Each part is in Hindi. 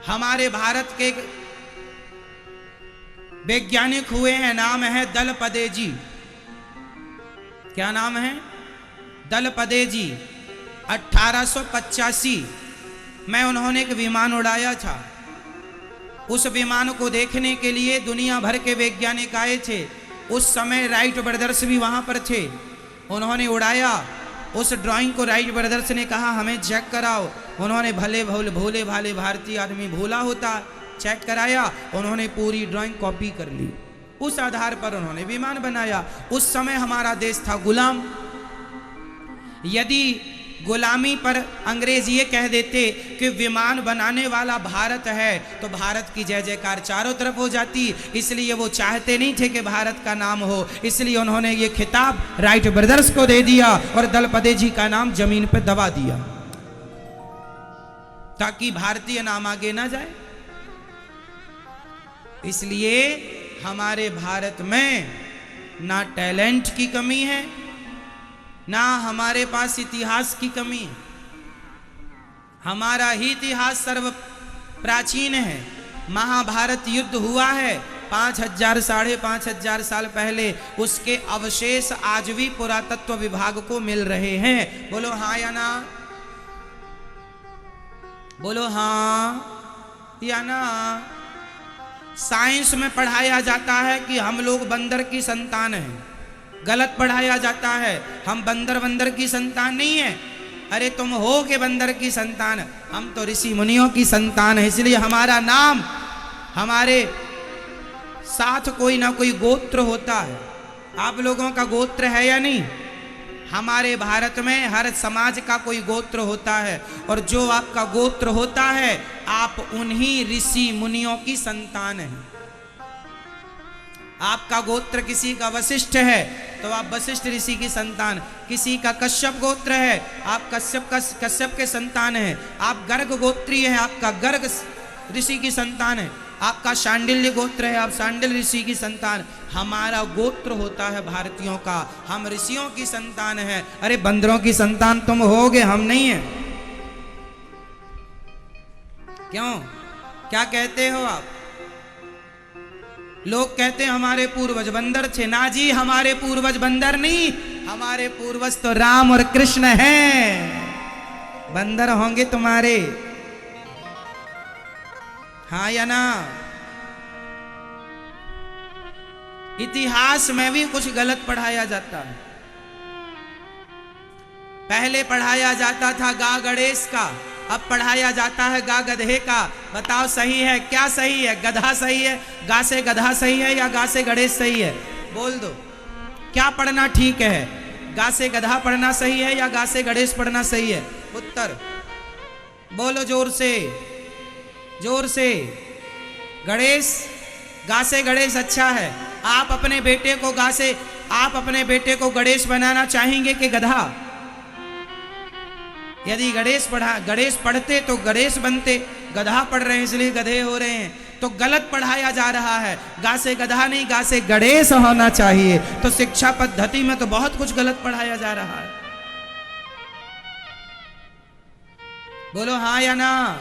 हमारे भारत के वैज्ञानिक हुए हैं, नाम है दलपदे जी। क्या नाम है? दलपदे जी। 1885 में उन्होंने एक विमान उड़ाया था। उस विमान को देखने के लिए दुनिया भर के वैज्ञानिक आए थे। उस समय राइट ब्रदर्स भी वहां पर थे। उन्होंने उड़ाया। उस ड्राइंग को राइट ब्रदर्स ने कहा हमें चेक कराओ। उन्होंने भले भोले भाले भारतीय आदमी भोला होता, चेक कराया। उन्होंने पूरी ड्राइंग कॉपी कर ली। उस आधार पर उन्होंने विमान बनाया। उस समय हमारा देश था गुलाम। यदि गुलामी पर अंग्रेज ये कह देते कि विमान बनाने वाला भारत है, तो भारत की जय जयकार चारों तरफ हो जाती। इसलिए वो चाहते नहीं थे कि भारत का नाम हो। इसलिए उन्होंने ये खिताब राइट ब्रदर्स को दे दिया और दलपदे जी का नाम जमीन पर दबा दिया, ताकि भारतीय नाम आगे ना जाए। इसलिए हमारे भारत में ना टैलेंट की कमी है, ना हमारे पास इतिहास की कमी है। हमारा ही इतिहास सर्व प्राचीन है। महाभारत युद्ध हुआ है 5000 साढ़े 5000 साल पहले। उसके अवशेष आज भी पुरातत्व विभाग को मिल रहे हैं। बोलो हाँ या ना? बोलो हाँ या ना? साइंस में पढ़ाया जाता है कि हम लोग बंदर की संतान हैं। गलत पढ़ाया जाता है। हम बंदर की संतान नहीं है। अरे तुम हो के बंदर की संतान, हम तो ऋषि मुनियों की संतान है। इसलिए हमारा नाम, हमारे साथ कोई ना कोई गोत्र होता है। आप लोगों का गोत्र है या नहीं? हमारे भारत में हर समाज का कोई गोत्र होता है, और जो आपका गोत्र होता है आप उन्हीं ऋषि मुनियों की संतान हैं। आपका गोत्र किसी का वशिष्ठ है तो आप वशिष्ठ ऋषि की संतान, किसी का कश्यप गोत्र है आप कश्यप के संतान हैं। आप गर्ग गोत्रीय हैं, आपका गर्ग ऋषि की संतान है। आपका शांडिल्य गोत्र है, आप शांडिल ऋषि की संतान। हमारा गोत्र होता है भारतीयों का, हम ऋषियों की संतान हैं। अरे बंदरों की संतान तुम होगे, हम नहीं हैं। क्यों? क्या कहते हो आप? लोग कहते हैं हमारे पूर्वज बंदर थे। ना जी, हमारे पूर्वज बंदर नहीं, हमारे पूर्वज तो राम और कृष्ण हैं। बंदर होंगे तुम्हारे, हाँ या ना? इतिहास में भी कुछ गलत पढ़ाया जाता है। पहले पढ़ाया जाता था गा गणेश का, अब पढ़ाया जाता है गा गधे का। बताओ सही है? क्या सही है? गधा सही है? गा से गधा सही है या गा से गणेश सही है? बोल दो, क्या पढ़ना ठीक है? गा से गधा पढ़ना सही है या गा से गणेश पढ़ना सही है? उत्तर बोलो जोर से, जोर से। गणेश, गा से गणेश अच्छा है। आप अपने बेटे को आप अपने बेटे को गणेश बनाना चाहेंगे कि गधा? यदि गणेश पढ़ते तो गणेश बनते। गधा पढ़ रहे हैं इसलिए गधे हो रहे हैं, तो गलत पढ़ाया जा रहा है। गा से गधा नहीं, गा से गणेश होना चाहिए। तो शिक्षा पद्धति में तो बहुत कुछ गलत पढ़ाया जा रहा है। बोलो हाँ या ना?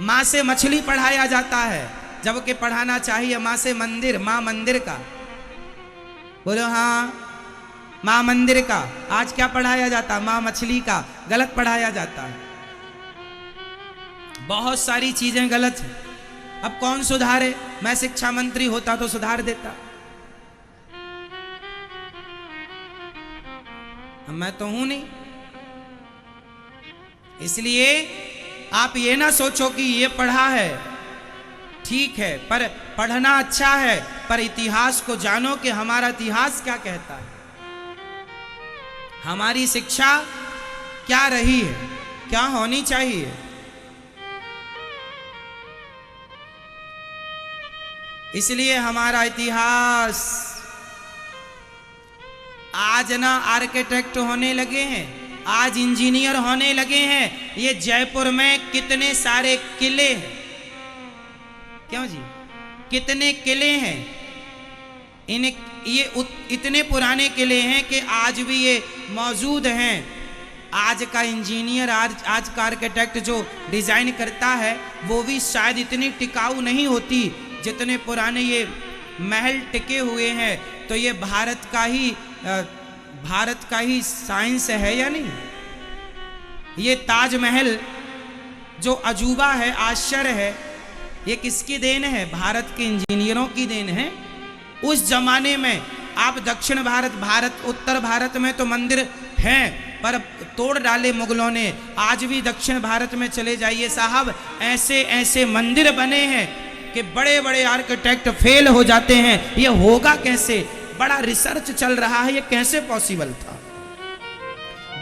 माँ से मछली पढ़ाया जाता है, जबकि पढ़ाना चाहिए माँ से मंदिर, माँ मंदिर का। बोलो हाँ? माँ मंदिर का। आज क्या पढ़ाया जाता? माँ मछली का। गलत पढ़ाया जाता है। बहुत सारी चीजें गलत हैं। अब कौन सुधारे? मैं शिक्षा मंत्री होता तो सुधार देता। मैं तो हूं नहीं। इसलिए आप ये ना सोचो कि ये पढ़ा है ठीक है, पर पढ़ना अच्छा है, पर इतिहास को जानो कि हमारा इतिहास क्या कहता है। हमारी शिक्षा क्या रही है, क्या होनी चाहिए। इसलिए हमारा इतिहास, आज ना आर्किटेक्ट होने लगे हैं, आज इंजीनियर होने लगे हैं। ये जयपुर में कितने सारे किले हैं, क्यों जी? कितने किले हैं। ये इतने पुराने किले हैं कि आज भी ये मौजूद हैं। आज का इंजीनियर, आज का आर्किटेक्ट जो डिजाइन करता है वो भी शायद इतनी टिकाऊ नहीं होती जितने पुराने ये महल टिके हुए हैं। तो ये भारत का ही साइंस है या नहीं? ये ताजमहल जो अजूबा है, आश्चर्य है, ये किसकी देन है? भारत के इंजीनियरों की देन है। उस जमाने में आप दक्षिण भारत उत्तर भारत में तो मंदिर हैं पर तोड़ डाले मुगलों ने। आज भी दक्षिण भारत में चले जाइए साहब, ऐसे ऐसे मंदिर बने हैं कि बड़े बड़े आर्किटेक्ट फेल हो जाते हैं। ये होगा कैसे? बड़ा रिसर्च चल रहा है, ये कैसे पॉसिबल था।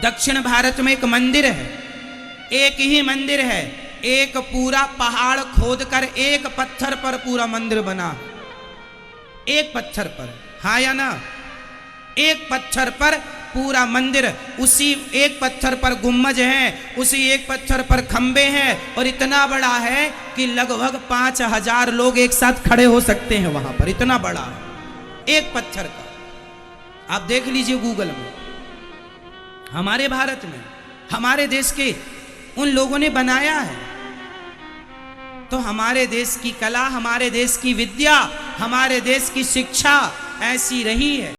दक्षिण भारत में एक मंदिर है, एक ही मंदिर है, एक पूरा पहाड़ खोदकर एक पत्थर पर पूरा मंदिर बना, एक पत्थर पर, हाँ या ना? एक पत्थर पर पूरा मंदिर, उसी एक पत्थर पर गुम्बज है, उसी एक पत्थर पर खंबे हैं, और इतना बड़ा है कि लगभग 5000 लोग एक साथ खड़े हो सकते हैं वहां पर। इतना बड़ा है एक पत्थर का। आप देख लीजिए गूगल में। हमारे भारत में, हमारे देश के उन लोगों ने बनाया है। तो हमारे देश की कला, हमारे देश की विद्या, हमारे देश की शिक्षा ऐसी रही है।